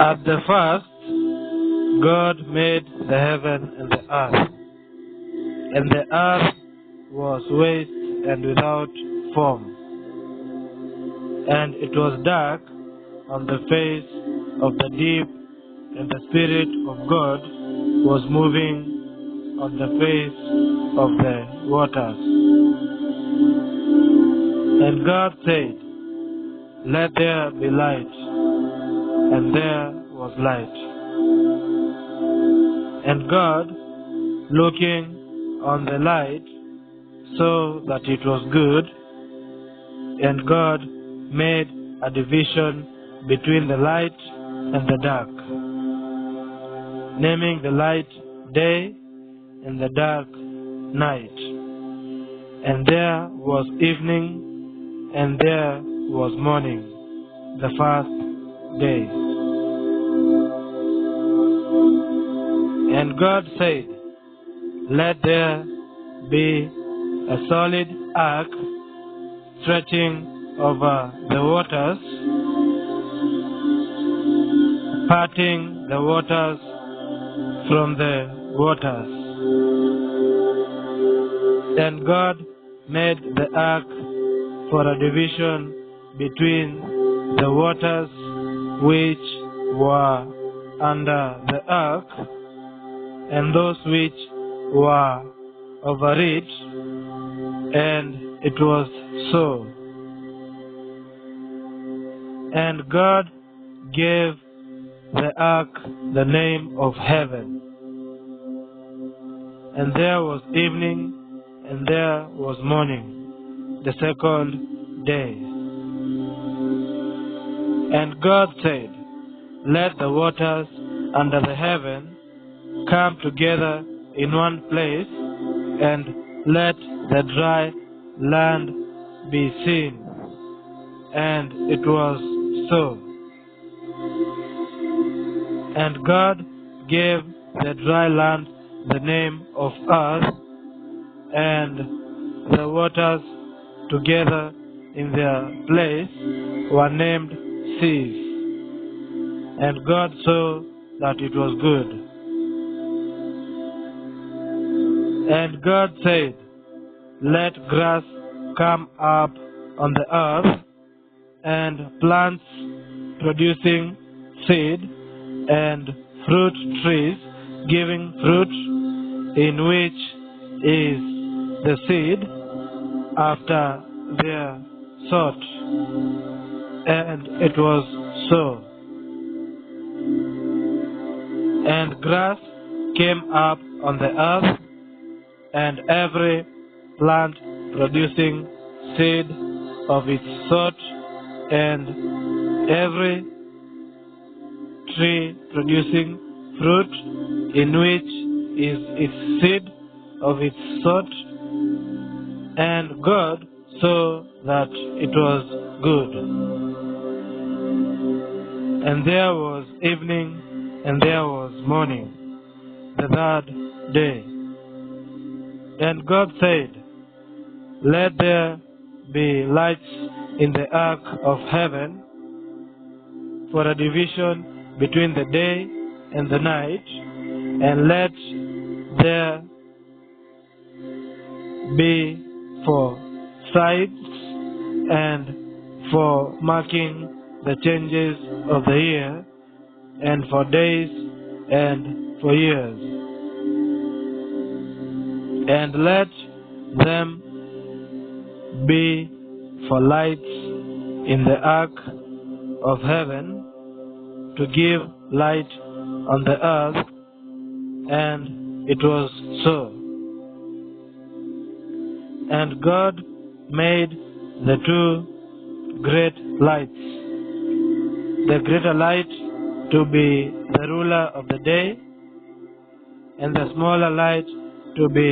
At the first, God made the heaven and the earth, and the earth was waste and without form, and it was dark on the face of the deep, and the Spirit of God was moving on the face of the waters. And God said, "Let there be light," and there was light. And God, looking on the light, saw that it was good, and God made a division between the light and the dark, naming the light day and the dark night. And there was evening and there was morning, the first day. And God said, "Let there be a solid ark stretching over the waters, parting the waters from the waters." And God made the ark for a division between the waters which were under the ark and those which were over it, and it was so. And God gave the ark the name of Heaven. And there was evening and there was morning, the second day. And God said, "Let the waters under the heaven come together in one place, and let the dry land be seen." And it was so. And God gave the dry land the name of earth, and the waters together in their place were named seas. And God saw that it was good. And God said, "Let grass come up on the earth, and plants producing seed, and fruit trees giving fruit, in which is the seed after their sort." And it was so. And grass came up on the earth, and every plant producing seed of its sort, and every tree producing fruit, in which is its seed of its sort. And God saw that it was good. And there was evening and there was morning, the third day. And God said, "Let there be lights in the ark of heaven for a division between the day and the night, and let there be for signs and for marking the changes of the year, and for days and for years. And let them be for lights in the ark of heaven, to give light on the earth." And it was so. And God made the two great lights, the greater light to be the ruler of the day, and the smaller light to be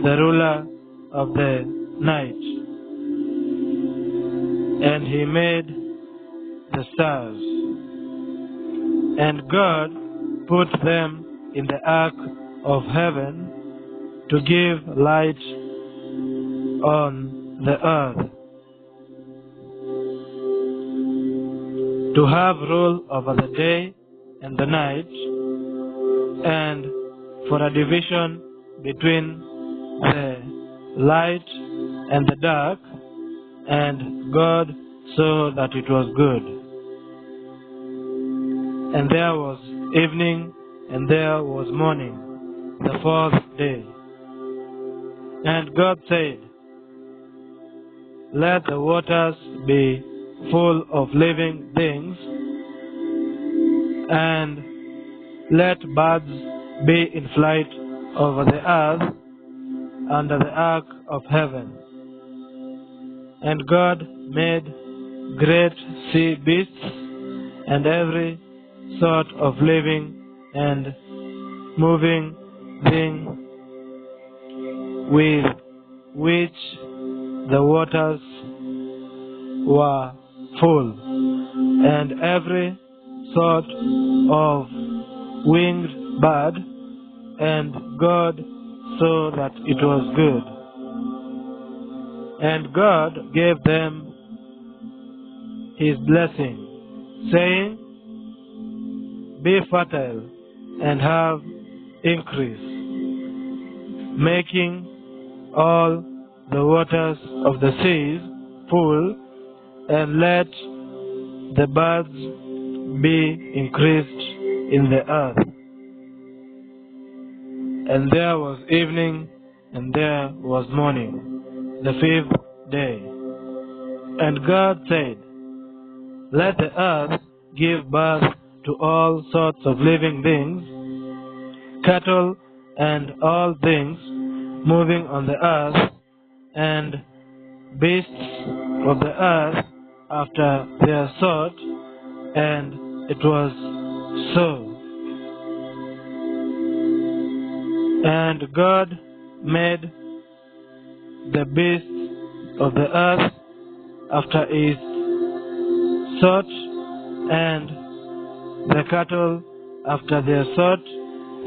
the ruler of the night. And he made the stars. And God put them in the ark of heaven to give light on the earth, to have rule over the day and the night, and for a division between the light and the dark, and God saw that it was good. And there was evening, and there was morning, the fourth day. And God said, let the waters be full of living things, and let birds be in flight over the earth under the ark of heaven. And God made great sea beasts and every sort of living and moving thing with which the waters were full, and every sort of winged bird, and God saw that it was good. And God gave them his blessing, saying, be fertile and have increase, making all the waters of the seas full, and let the birds be increased in the earth. And there was evening, and there was morning, the fifth day. And God said, let the earth give birth to all sorts of living things, cattle and all things moving on the earth, and beasts of the earth after their sort. And it was so. And God made the beasts of the earth after his sort, and the cattle after their sort,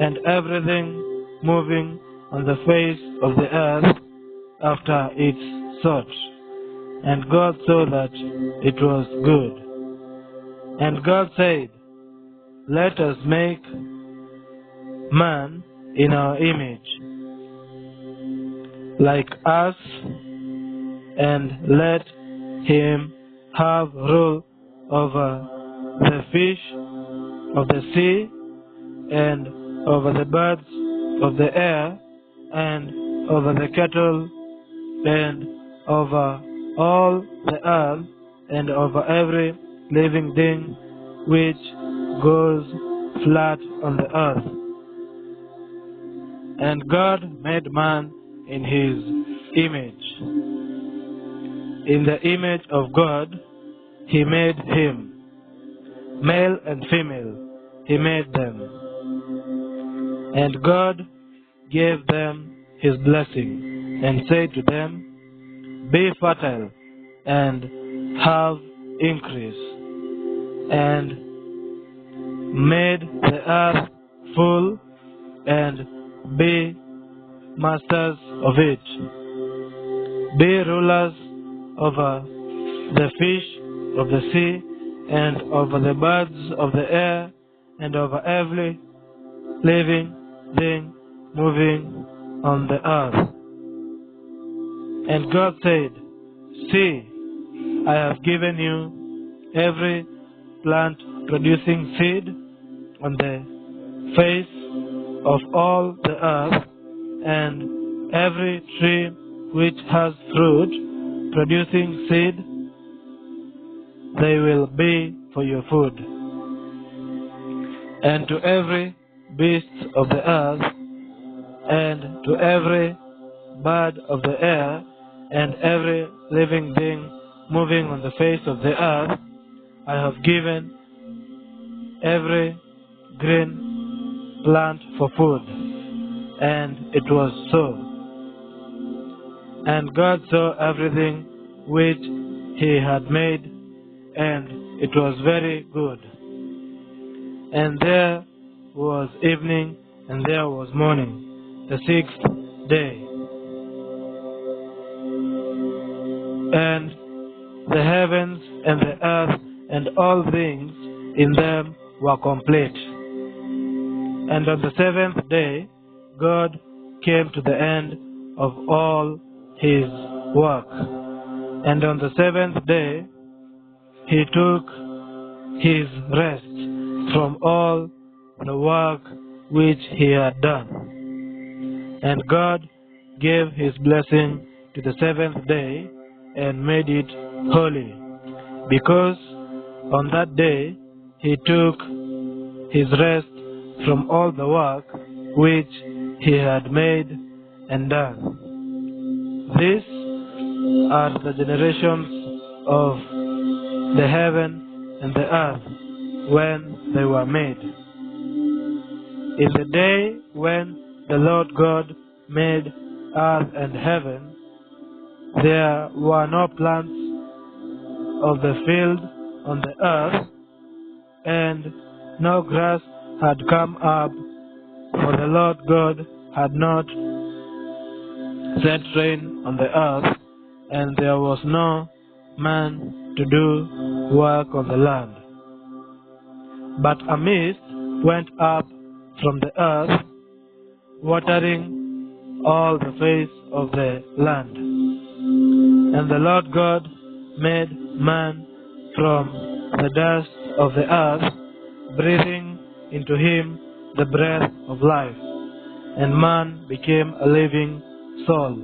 and everything moving on the face of the earth after its sort. And God saw that it was good. And God said, let us make man in our image, like us, and let him have rule over the fish of the sea, and over the birds of the air, and over the cattle, and over all the earth, and over every living thing which goes flat on the earth. And God made man in his image. In the image of God he made him. Male and female he made them. And God gave them his blessing, and said to them, be fertile and have increase, and made the earth full, and be masters of it. Be rulers over the fish of the sea, and over the birds of the air, and over every living thing moving on the earth. And God said, see, I have given you every plant producing seed on the face of all the earth, and every tree which has fruit producing seed, they will be for your food. And to every beast of the earth, and to every bird of the air, and every living thing moving on the face of the earth, I have given every green plant for food. And it was so. And God saw everything which he had made, and it was very good. And there was evening, and there was morning, the sixth day. And the heavens and the earth and all things in them were complete. And on the seventh day, God came to the end of all his work. And on the seventh day, he took his rest from all the work which he had done. And God gave his blessing to the seventh day and made it holy, because on that day he took his rest from all the work which he had made and done. These are the generations of the heaven and the earth when they were made. In the day when the Lord God made earth and heaven, there were no plants of the field on the earth, and no grass had come up, for the Lord God had not sent rain on the earth, and there was no man to do work on the land. But a mist went up from the earth, watering all the face of the land. And the Lord God made man from the dust of the earth, breathing into him the breath of life, and man became a living soul.